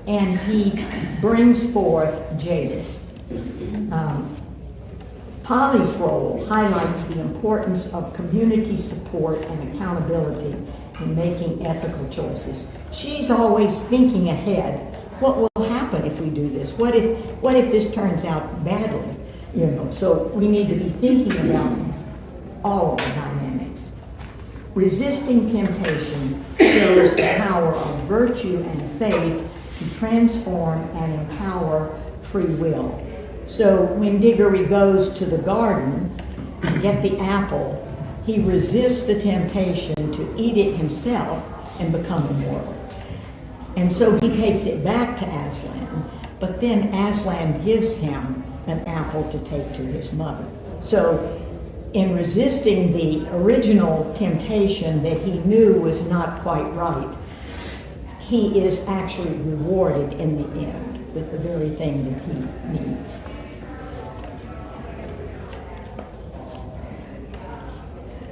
and he brings forth Jadis. Polly's role highlights the importance of community support and accountability in making ethical choices. She's always thinking ahead. What will happen if we do this? What if this turns out badly? So we need to be thinking about all of the dynamics. Resisting temptation shows the power of virtue and faith to transform and empower free will. So when Diggory goes to the garden to get the apple, he resists the temptation to eat it himself and become immortal. And so he takes it back to Aslan, but then Aslan gives him an apple to take to his mother. So in resisting the original temptation that he knew was not quite right, he is actually rewarded in the end with the very thing that he needs.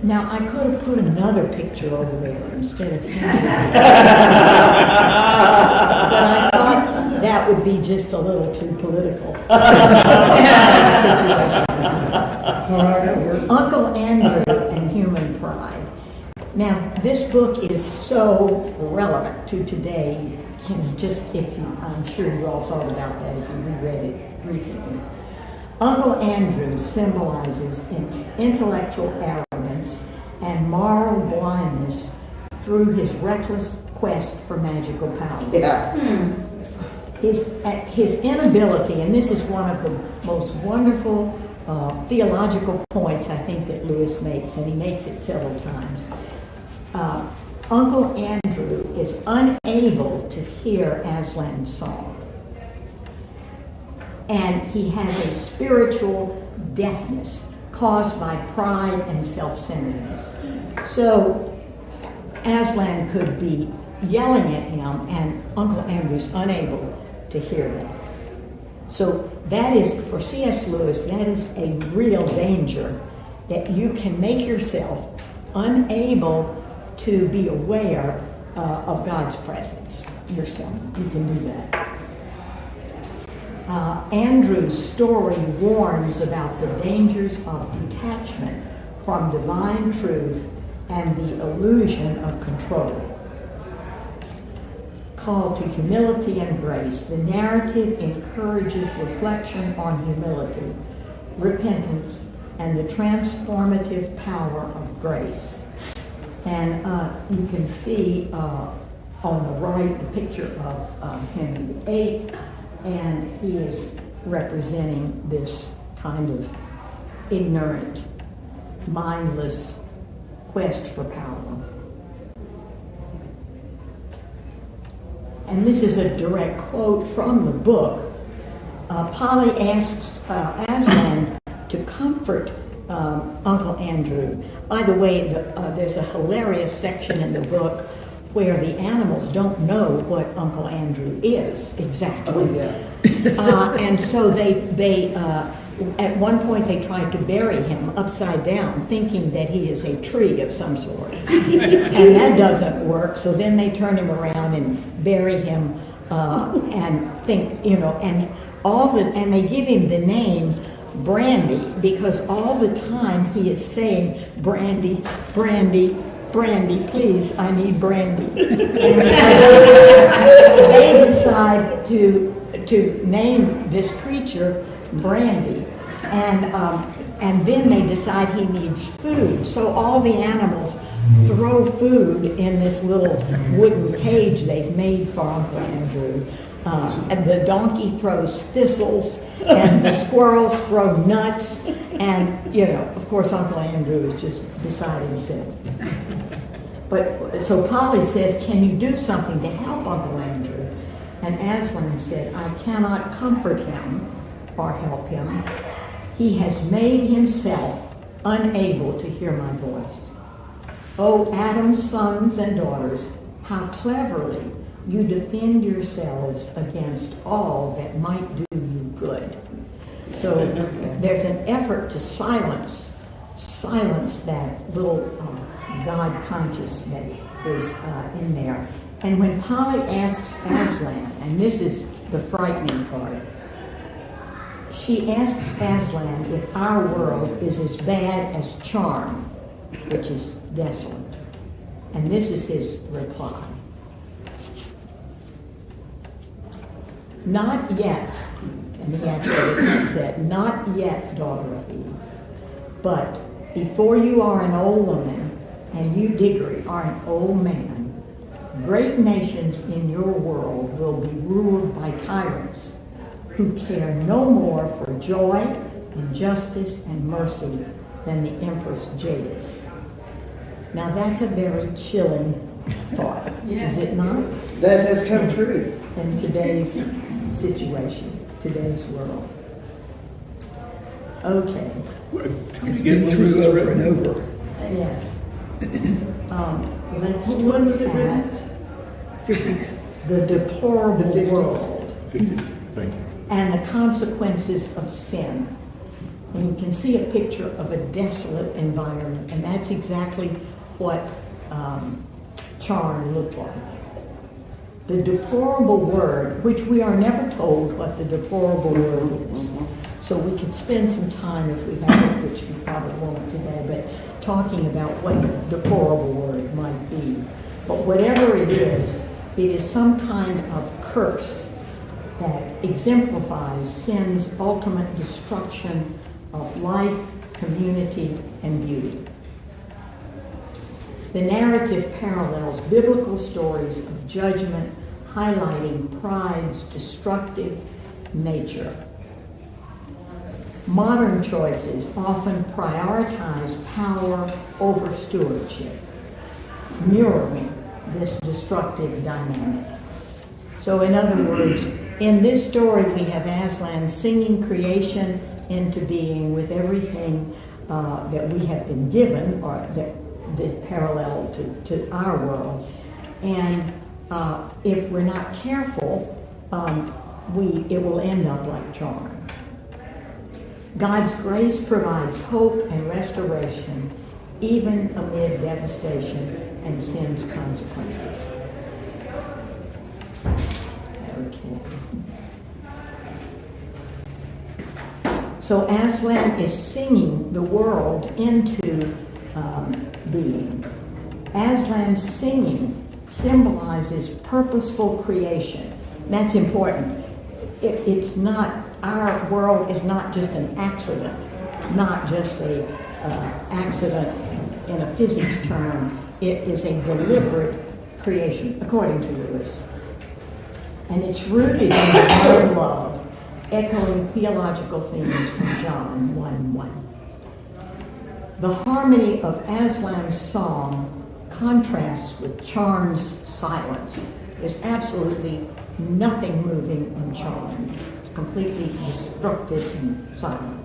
Now, I could have put another picture over there instead of him. But I thought that would be just a little too political. Uncle Andrew and Human Pride. Now, this book is so relevant to today. I'm sure you all thought about that if you reread it recently. Uncle Andrew symbolizes intellectual arrogance and moral blindness through his reckless quest for magical power. Yeah. His inability, and this is one of the most wonderful theological points I think that Lewis makes, and he makes it several times. Uncle Andrew is unable to hear Aslan's song. And he has a spiritual deafness caused by pride and self-centeredness. So Aslan could be yelling at him, and Uncle Andrew's unable to hear that. So that is, for C.S. Lewis, that is a real danger, that you can make yourself unable to be aware of God's presence yourself. You can do that. Andrew's story warns about the dangers of detachment from divine truth and the illusion of control. Call to humility and grace, the narrative encourages reflection on humility, repentance, and the transformative power of grace. And you can see on the right the picture of Henry VIII, and he is representing this kind of ignorant, mindless quest for power. And this is a direct quote from the book. Polly asks Aslan to comfort Uncle Andrew. By the way, there's a hilarious section in the book where the animals don't know what Uncle Andrew is exactly. Oh, yeah. And so they at one point they tried to bury him upside down, thinking that he is a tree of some sort. And that doesn't work, so then they turn him around and bury him and think, and they give him the name Brandy, because all the time he is saying, Brandy, Brandy, Brandy, please, I need brandy. And they decide to name this creature Brandy, and then they decide he needs food. So all the animals throw food in this little wooden cage they've made for Uncle Andrew. And the donkey throws thistles, and the squirrels throw nuts, and of course Uncle Andrew is just beside himself. But so Polly says, "Can you do something to help Uncle Andrew?" And Aslan said, "I cannot comfort him or help him. He has made himself unable to hear my voice. O Adam's sons and daughters, how cleverly you defend yourselves against all that might do you good." So there's an effort to silence that little God conscious that is in there. And when Polly asks Aslan, and this is the frightening part, she asks Aslan if our world is as bad as Charm, which is desolate. And this is his reply. Not yet, and he actually said, not yet, daughter of Eve, but before you are an old woman and you, Diggory, are an old man, great nations in your world will be ruled by tyrants who care no more for joy and justice and mercy than the Empress Jadis. Now that's a very chilling thought, is it not? That has come true. In today's situation, today's world. Okay. It's been true over and over. Yes. Let's When was it look written? at 50s. the deplorable The 50s. world 50s. Thank you. and the consequences of sin. And you can see a picture of a desolate environment, and that's exactly what Charm looked like. The deplorable word, which we are never told what the deplorable word is. So we could spend some time, if we have it, which we probably won't today, but talking about what the deplorable word might be. But whatever it is some kind of curse that exemplifies sin's ultimate destruction of life, community, and beauty. The narrative parallels biblical stories of judgment, highlighting pride's destructive nature. Modern choices often prioritize power over stewardship, mirroring this destructive dynamic. So in other words, in this story we have Aslan singing creation into being with everything that we have been given, or that parallel to our world. And if we're not careful, it will end up like Charm. God's grace provides hope and restoration even amid devastation and sin's consequences. Okay. So Aslan is singing the world into being. Aslan's singing symbolizes purposeful creation. That's important. It's not, our world is not just an accident, not just a accident in a physics term. It is a deliberate creation, according to Lewis. And it's rooted in divine love, echoing theological themes from John 1:1. The harmony of Aslan's song contrasts with Charm's silence. There's absolutely nothing moving in Charm. It's completely destructive and silent.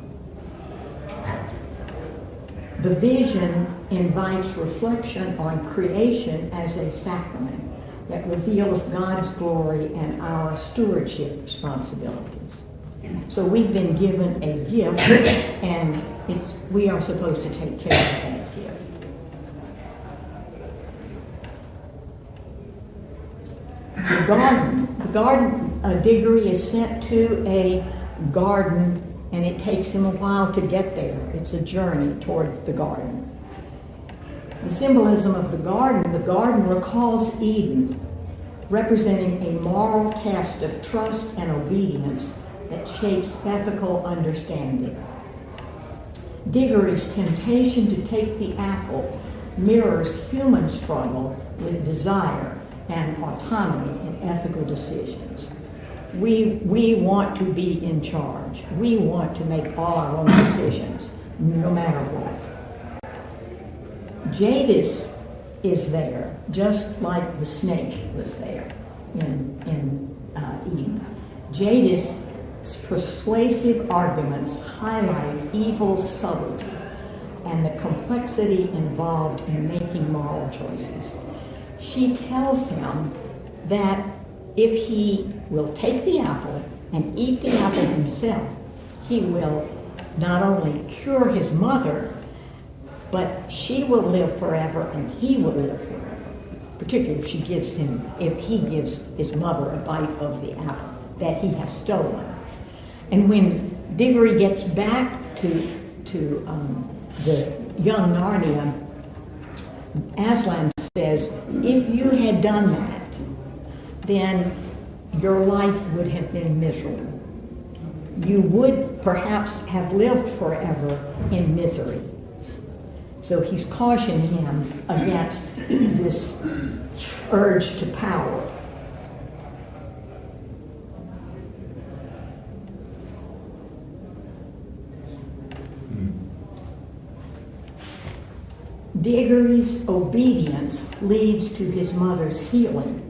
The vision invites reflection on creation as a sacrament that reveals God's glory and our stewardship responsibilities. So we've been given a gift, and we are supposed to take care of that gift. The garden, Diggory is sent to a garden, and it takes him a while to get there. It's a journey toward the garden. The symbolism of the garden recalls Eden, representing a moral test of trust and obedience that shapes ethical understanding. Diggory's temptation to take the apple mirrors human struggle with desire and autonomy in ethical decisions. We want to be in charge. We want to make all our own decisions, no matter what. Jadis is there, just like the snake was there in Eden. Jadis' persuasive arguments highlight evil's subtlety and the complexity involved in making moral choices. She tells him that if he will take the apple and eat the apple himself, he will not only cure his mother, but she will live forever and he will live forever. particularly if he gives his mother a bite of the apple that he has stolen. And when Diggory gets back to the young Narnia, Aslan says, if you had done that, then your life would have been miserable. You would perhaps have lived forever in misery. So he's cautioning him against this urge to power. Diggory's obedience leads to his mother's healing,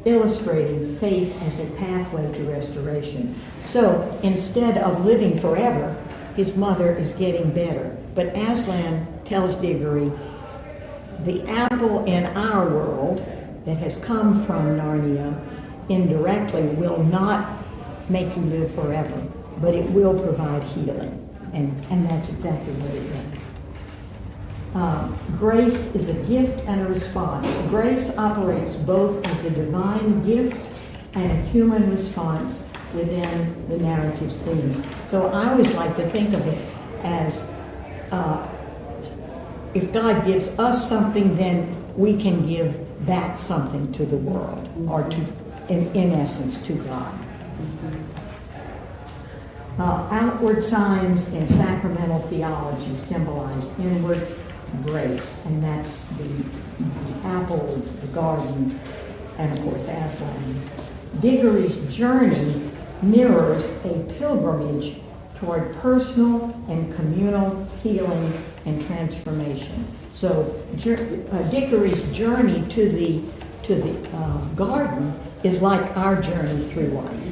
illustrating faith as a pathway to restoration. So instead of living forever, his mother is getting better. But Aslan tells Diggory, the apple in our world that has come from Narnia indirectly will not make you live forever, but it will provide healing. And that's exactly what it does. Grace is a gift and a response. Grace operates both as a divine gift and a human response within the narrative's themes. So I always like to think of it as if God gives us something, then we can give back something to the world, or to, in essence, to God. Outward signs in sacramental theology symbolize inward grace, and that's the apple, the garden, and of course Aslan. Diggory's journey mirrors a pilgrimage toward personal and communal healing and transformation. So Diggory's journey to the garden is like our journey through life.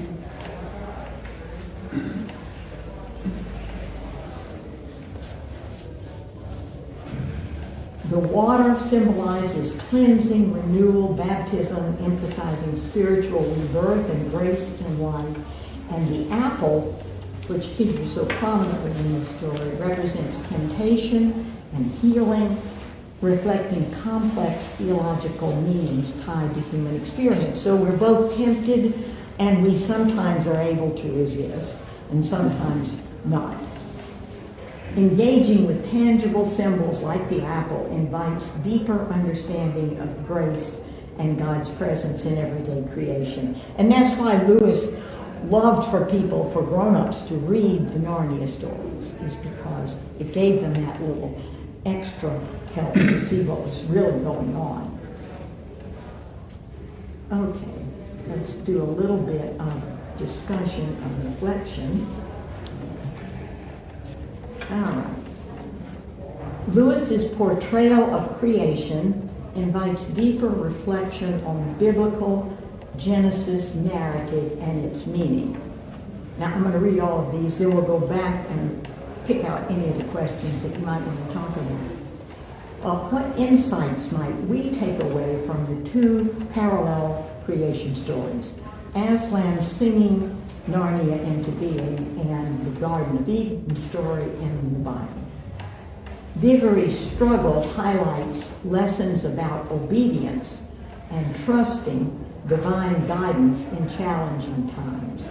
The water symbolizes cleansing, renewal, baptism, emphasizing spiritual rebirth and grace in life. And the apple, which features so prominently in this story, represents temptation and healing, reflecting complex theological meanings tied to human experience. So we're both tempted, and we sometimes are able to resist, and sometimes not. Engaging with tangible symbols like the apple invites deeper understanding of grace and God's presence in everyday creation. And that's why Lewis loved for people, for grown-ups, to read the Narnia stories, is because it gave them that little extra help to see what was really going on. Okay, let's do a little bit of discussion and reflection. All right. Lewis's portrayal of creation invites deeper reflection on biblical Genesis narrative and its meaning. Now, I'm going to read all of these, then we'll go back and pick out any of the questions that you might want to talk about. What insights might we take away from the two parallel creation stories? Aslan singing Narnia into being and the Garden of Eden story in the Bible. Diggory's struggle highlights lessons about obedience and trusting divine guidance in challenging times.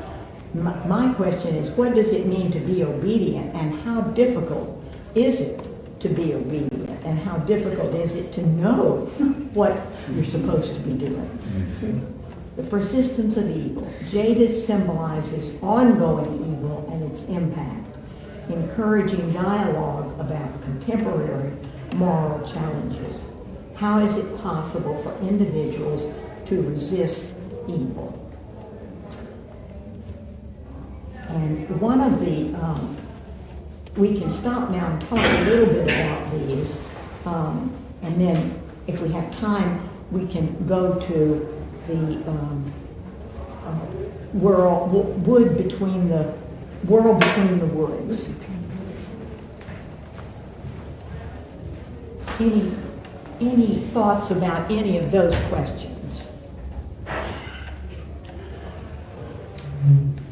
My question is, what does it mean to be obedient, and how difficult is it to be obedient, and how difficult is it to know what you're supposed to be doing? The persistence of evil. Jadis symbolizes ongoing evil and its impact, encouraging dialogue about contemporary moral challenges. How is it possible for individuals to resist evil? And one of the, we can stop now and talk a little bit about these, and then if we have time, we can go to the world between the woods. Any thoughts about any of those questions?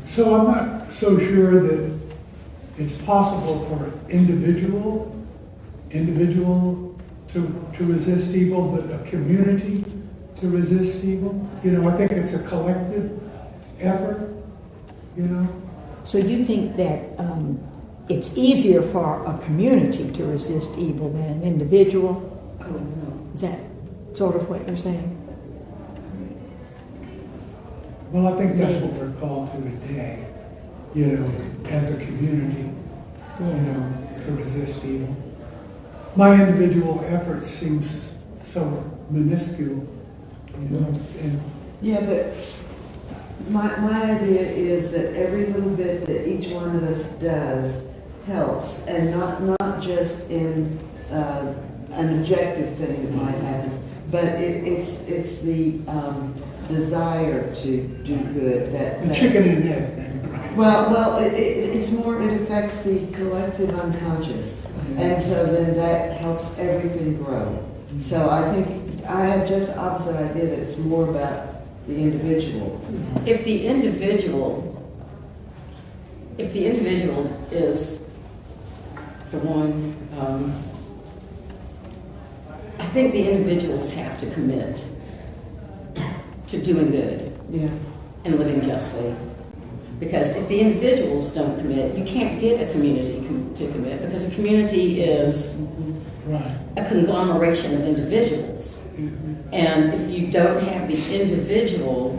So I'm not so sure that it's possible for individual to resist evil, but a community to resist evil. You know, I think it's a collective effort, you know. So you think that it's easier for a community to resist evil than an individual? Oh, no. Is that sort of what you're saying? Well, I think that's what we're called to today, you know, as a community, you know, to resist evil. My individual efforts seems so minuscule, you know, and Yeah, but my idea is that every little bit that each one of us does helps, and not just in an objective thing that might happen, but it's the desire to do good the chicken and egg thing, right? Well, it's more, it affects the collective unconscious, and so then that helps everything grow. So I think I have just the opposite idea, that it's more about the individual. If the individual is the one, I think the individuals have to commit to doing good Yeah. and living justly. Because if the individuals don't commit, you can't get a community to commit, because a community is Right. a conglomeration of individuals. And if you don't have the individual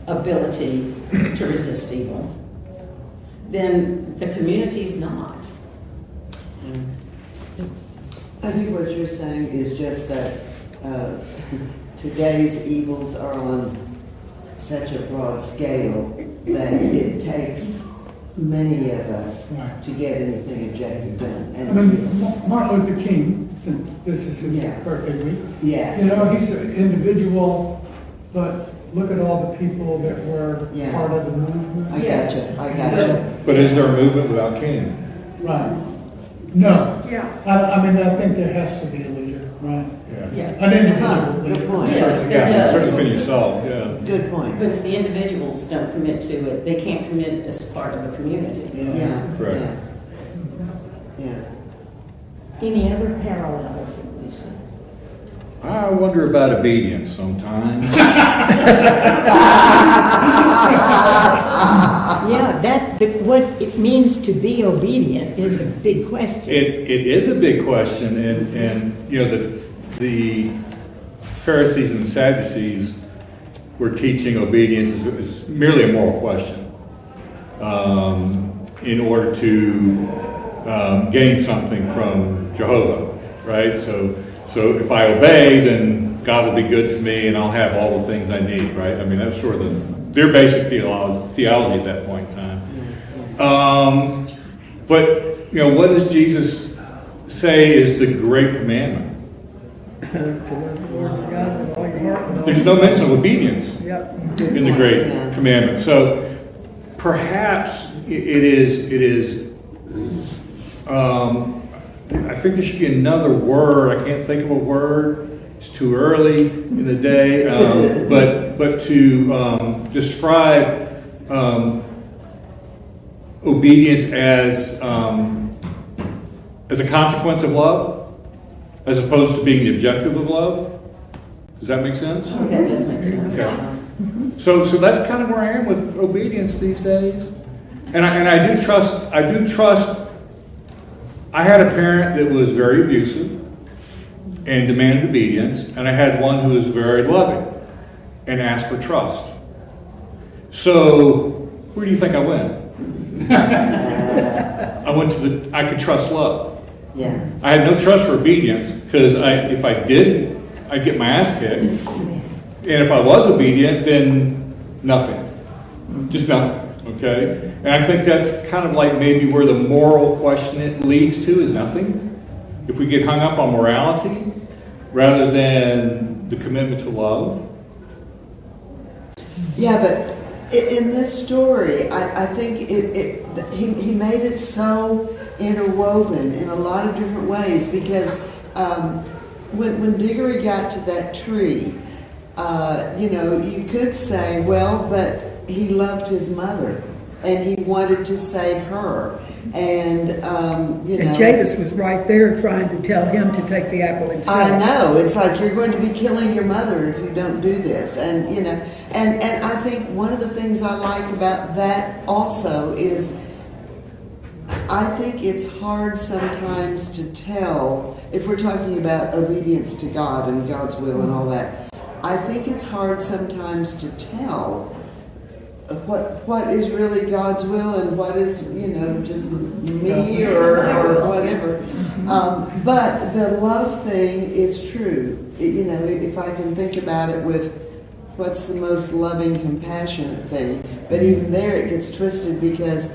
ability to resist evil, then the community's not. I think what you're saying is just that today's evils are on such a broad scale that it takes many of us Right. to get anything objective done. I And mean, yes. Martin Luther King, since this is his Yeah. birthday week, Yeah. you know, he's an individual, but look at all the people that were Yeah. part of the movement. I gotcha. But is there a movement without King? Right. No. Yeah. I mean, I think there has to be a leader, right? Yeah. An individual Huh, leader. good point. Yeah. Certainly, there yeah, does. certainly for yourself, yeah. Good point. But if the individuals don't commit to it, they can't commit as part of a community. Yeah, Right. yeah. Any other parallels that we see? I wonder about obedience sometimes. What it means to be obedient is a big question. It is a big question, and you know, the Pharisees and the Sadducees were teaching obedience is merely a moral question in order to gain something from Jehovah, right? So if I obey, then God will be good to me, and I'll have all the things I need, right? I mean, that's sort of their basic theology at that point in time. But you know, what does Jesus say is the great commandment? To love the Lord your God with all your heart. and all There's your no soul. mention of obedience Yep. in the great Yeah. commandment. So perhaps it is. I think there should be another word. I can't think of a word. It's too early in the day. But to describe obedience as a consequence of love, as opposed to being the objective of love. Does that make sense? I think that does make sense. Okay. So that's kind of where I am with obedience these days, and I do trust. I had a parent that was very abusive and demanded obedience, and I had one who was very loving and asked for trust. So where do you think I went? I went to I could trust love. Yeah. I had no trust for obedience, because if I did, I'd get my ass kicked. And if I was obedient, then nothing. Just nothing, okay? And I think that's kind of like maybe where the moral question it leads to is nothing. If we get hung up on morality rather than the commitment to love. Yeah, but in this story, I think he made it so interwoven in a lot of different ways, because when Diggory got to that tree, you know, you could say, well, but he loved his mother and he wanted to save her. And, you know. And Jadis was right there trying to tell him to take the apple himself. I know, it's like you're going to be killing your mother if you don't do this. And, you know, and I think one of the things I like about that also is I think it's hard sometimes to tell, if we're talking about obedience to God and God's will and all that, I think it's hard sometimes to tell what is really God's will and what is, you know, just me or whatever. But the love thing is true. You know, if I can think about it with what's the most loving, compassionate thing. But even there it gets twisted because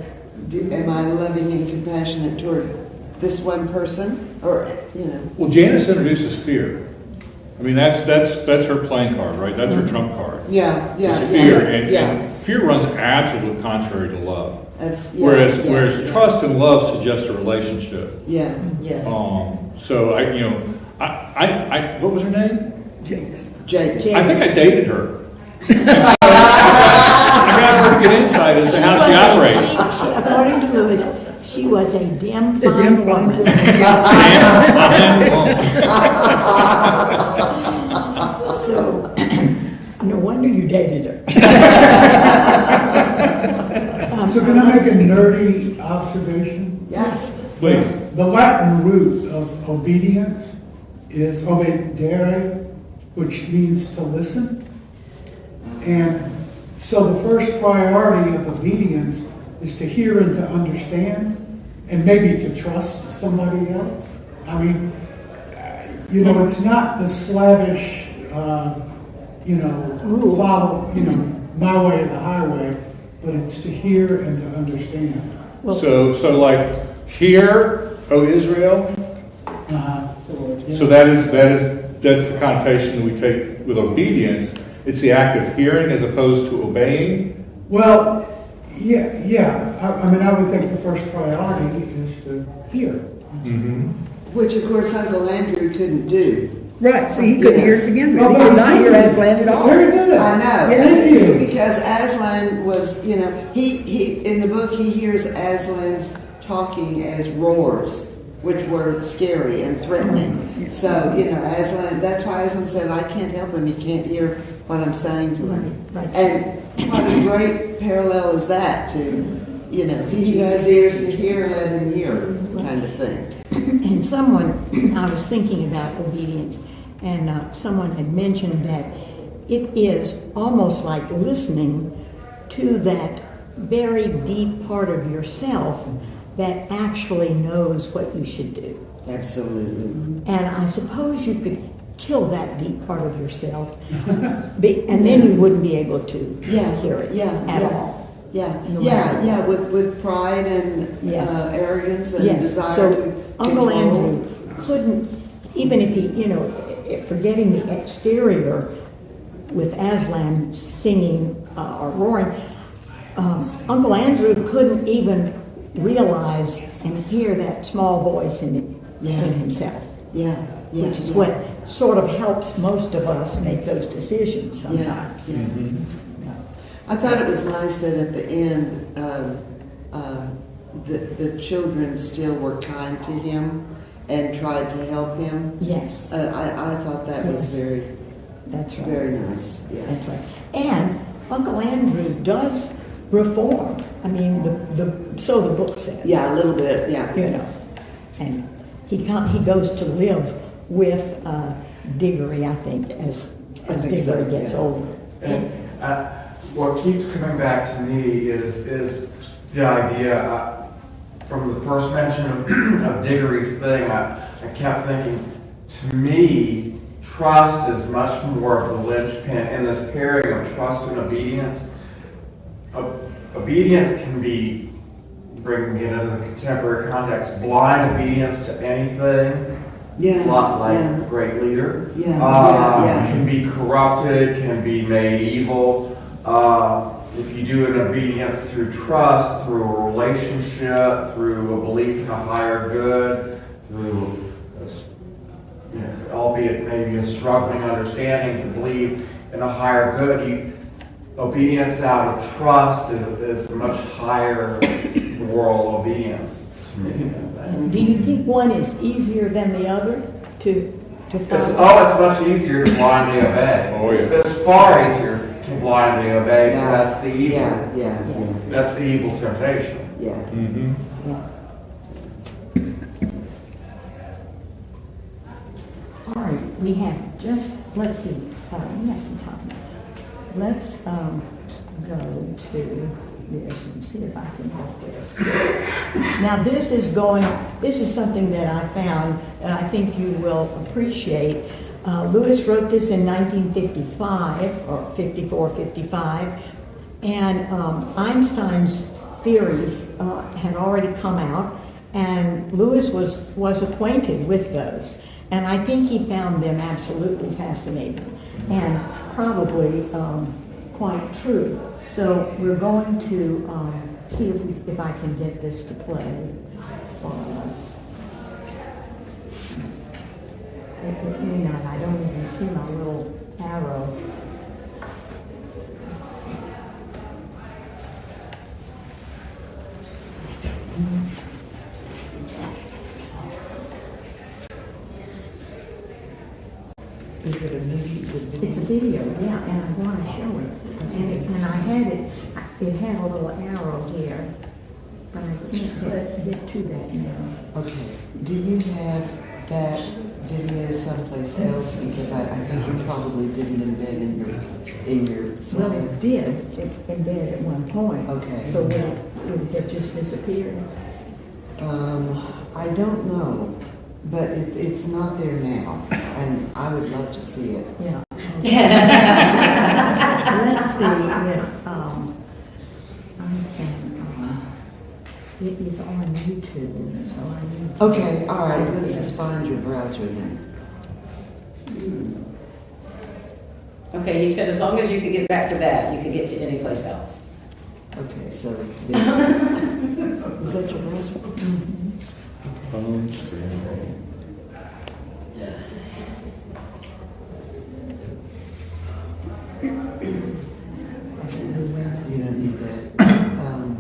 am I loving and compassionate toward this one person? Or, you know. Well, Janice introduces fear. I mean, that's her playing card, right? That's her trump card. Yeah, It's fear, and fear runs absolutely contrary to love. Whereas trust and love suggest a relationship. Yeah. Yes. So I what was her name? Jadis. Jadis. I think I dated her. I got a pretty good insight as to how she operates. According to Lewis, she was a dim, The dim fine woman. So, no wonder you dated her. So can I make a nerdy observation? Yeah. Please. The Latin root of obedience is obedere, which means to listen. And so the first priority of obedience is to hear and to understand, and maybe to trust somebody else. I mean, you know, it's not the slavish, follow, my way or the highway, but it's to hear and to understand. So like, hear, O Israel. Uh-huh. So that's the connotation that we take with obedience. It's the act of hearing as opposed to obeying. Well, yeah. I mean, I would think the first priority is to hear. Mm-hmm. Which, of course, Uncle Andrew couldn't do. Right, see, he couldn't hear it to begin with. He could not hear Aslan at all. Very good. I know. Thank you. Because Aslan was, he in the book, he hears Aslan's talking as roars, which were scary and threatening. So, Aslan, that's why Aslan said, I can't help him. He can't hear what I'm saying to him. Right. And what a great parallel is that to, he has ears to hear, let him hear, kind of thing. And I was thinking about obedience, and someone had mentioned that it is almost like listening to that very deep part of yourself that actually knows what you should do. Absolutely. And I suppose you could kill that deep part of yourself, and then you wouldn't be able to hear it at all. Yeah, with pride and arrogance and desire so to Uncle control. Andrew couldn't, even if he, forgetting the exterior with Aslan singing or roaring, Uncle Andrew couldn't even realize and hear that small voice in himself. Which is what sort of helps most of us make those decisions sometimes. Yeah. I thought it was nice that at the end, the children still were kind to him and tried to help him. Yes. I thought that was That's right. very nice. Yeah. That's right. And Uncle Andrew does reform. I mean, so the book says. Yeah, a little bit. Yeah. And he goes to live with Diggory, I think, as Diggory gets older. And what keeps coming back to me is the idea from the first mention of Diggory's thing. I kept thinking, to me, trust is much more of the linchpin in this pairing of trust and obedience. Obedience can be, bringing it into the contemporary context, blind obedience to anything. Yeah. A lot like yeah. a great leader. Yeah. Can be corrupted, can be made evil. If you do an obedience through trust, through a relationship, through a belief in a higher good, through, albeit maybe a struggling understanding to believe in a higher good, obedience out of trust is a much higher moral obedience to me. I think. Do you think one is easier than the other to follow? It's much easier to blindly obey. Oh, yeah. It's far easier to blindly obey, because Yeah. that's the evil. Yeah. That's the evil temptation. Yeah. Mm-hmm. Yeah. All right, we have just, let's see, we have some time. Let's go to this and see if I can help this. Now this is something that I found and I think you will appreciate. Lewis wrote this in 1955 or 54, 55, and Einstein's theories had already come out, and Lewis was acquainted with those. And I think he found them absolutely fascinating and probably quite true. So we're going to see if I can get this to play for us. It may not, I don't even see my little arrow. Is it a movie? It's a video, yeah, and I want to show it. And I had it had a little arrow here, but I can't get to that now. Okay, do you have that video someplace else? Because I think you probably didn't embed in your Well, slide. it did embed at one point. Okay. So would it just disappeared? I don't know, but it's not there now, and I would love to see it. Yeah. Let's see if I can, it is on YouTube, so I need to. Okay, all right, let's just find your browser then. Okay, you said as long as you could get back to that, you could get to any place else. Okay, so, was that your browser? Yes. You don't need that.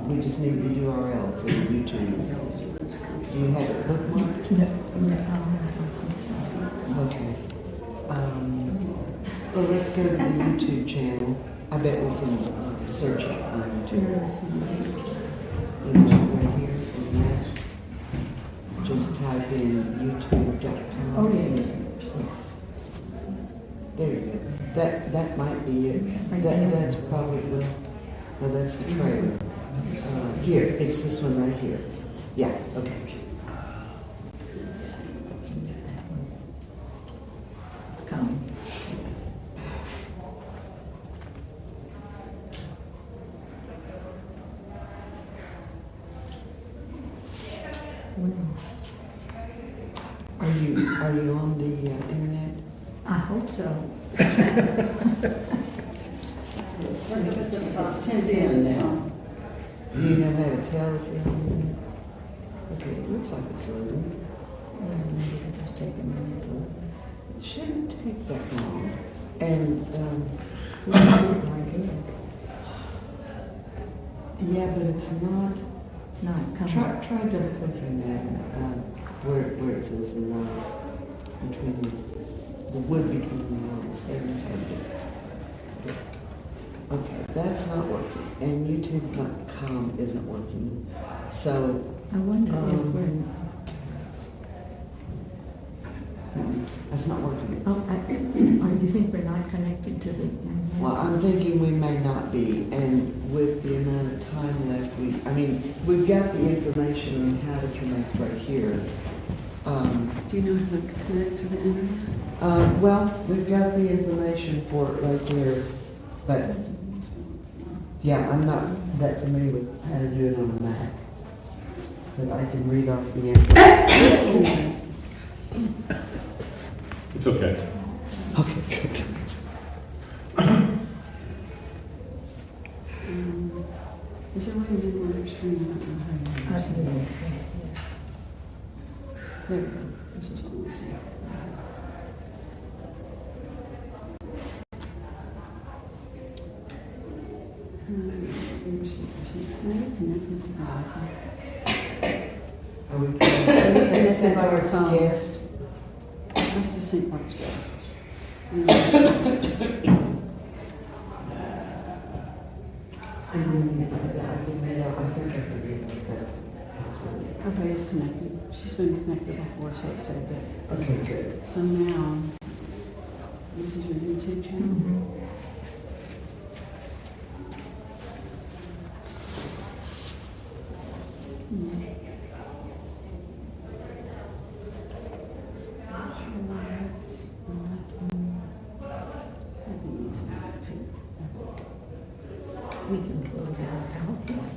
We just need the URL for the YouTube. Do you have it bookmarked? No, I can see. Okay. Well, let's go to the YouTube channel. I bet we can search it on YouTube. Where is the- It's right here on that. Just type in youtube.com. Oh, yeah. There you go. That might be it. Right there. That's probably, well, that's the trailer. Here, it's this one right here. Yeah, okay. It's coming. Are you on the internet? I hope so. It's 10:10 now. Do you know how to tell if you're on the internet? Okay, it looks like it's loading. Maybe it'll just take a minute to load. It shouldn't take that long. And, We can see it right here. yeah, but it's not. It's not coming. Try double clicking that, where it says the wall between the wood between the walls. There is how to do it. Okay, that's not working, and YouTube.com isn't working. So, I wonder if we're, that's not working. oh, or you think we're not connected to the internet? Well, I'm thinking we may not be, and with the amount of time left, we've got the information on how to connect right here. Do you know how to connect to the internet? Well, we've got the information for it right there, but yeah, I'm not that familiar with how to do it on a Mac. But I can read off the information. It's okay. Okay, good. Is there a way to do one screen? There we go. This is what we see. Your speakers. connected to Wi-Fi. Are we connected to Bart's guest? Let's do St. Mark's guests. I think I could read that. Okay, it's connected. She's been connected before, so it saved it. Okay, good. So now, this is your YouTube channel? We can close out PowerPoint.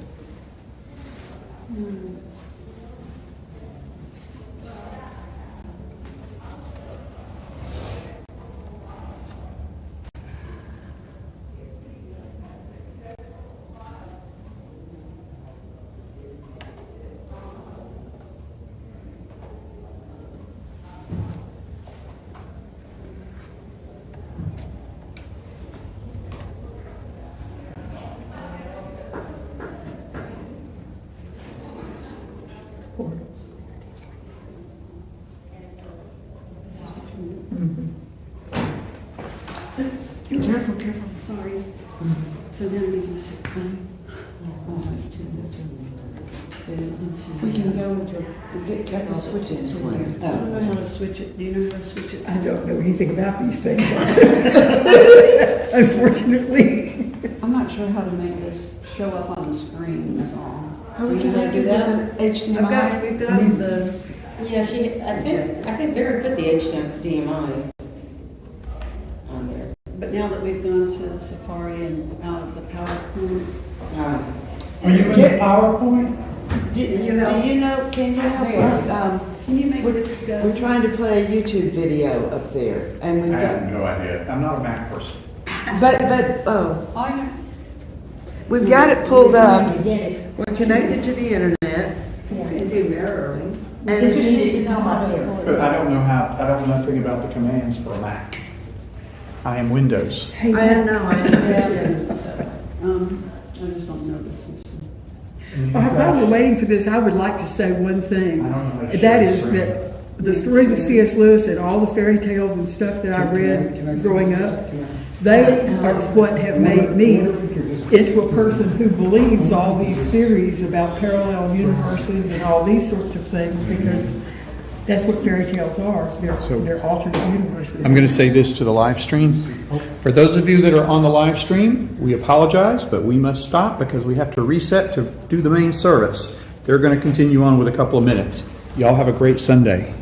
Careful, careful. Sorry. So now we just We can go into, we get have to switch it to one. here. I don't know how to switch it. Do you know how to switch it? I don't know anything about these things. Unfortunately. I'm not sure how to make this show up on the screen, that's all. Are Do we you know how to do connected with that? an HDMI? We've got the, Yeah, I think Barry put the HDMI on there. but now that we've gone to Safari and out of the PowerPoint, Are you in the PowerPoint? Do you know, can you help with, can you make we're this go? we're trying to play a YouTube video up there, and we've I got, have no idea. I'm not a Mac person. oh, Oh, yeah. we've got it pulled up. You get it. We're connected to the internet, You can do mirroring. and You just it's, need to come up here. But I don't know nothing about the commands for a Mac. I am Windows. Hey, I don't know, I just don't know the system. while we're waiting for this, I would like to say one thing. I don't know how to That share is the screen. that the stories of C.S. Lewis and all the fairy tales and stuff that I read growing up, they are what have made me into a person who believes all these theories about parallel universes and all these sorts of things, because that's what fairy tales are. They're alternate universes. I'm going to say this to the live stream. For those of you that are on the live stream, we apologize, but we must stop because we have to reset to do the main service. They're going to continue on with a couple of minutes. Y'all have a great Sunday.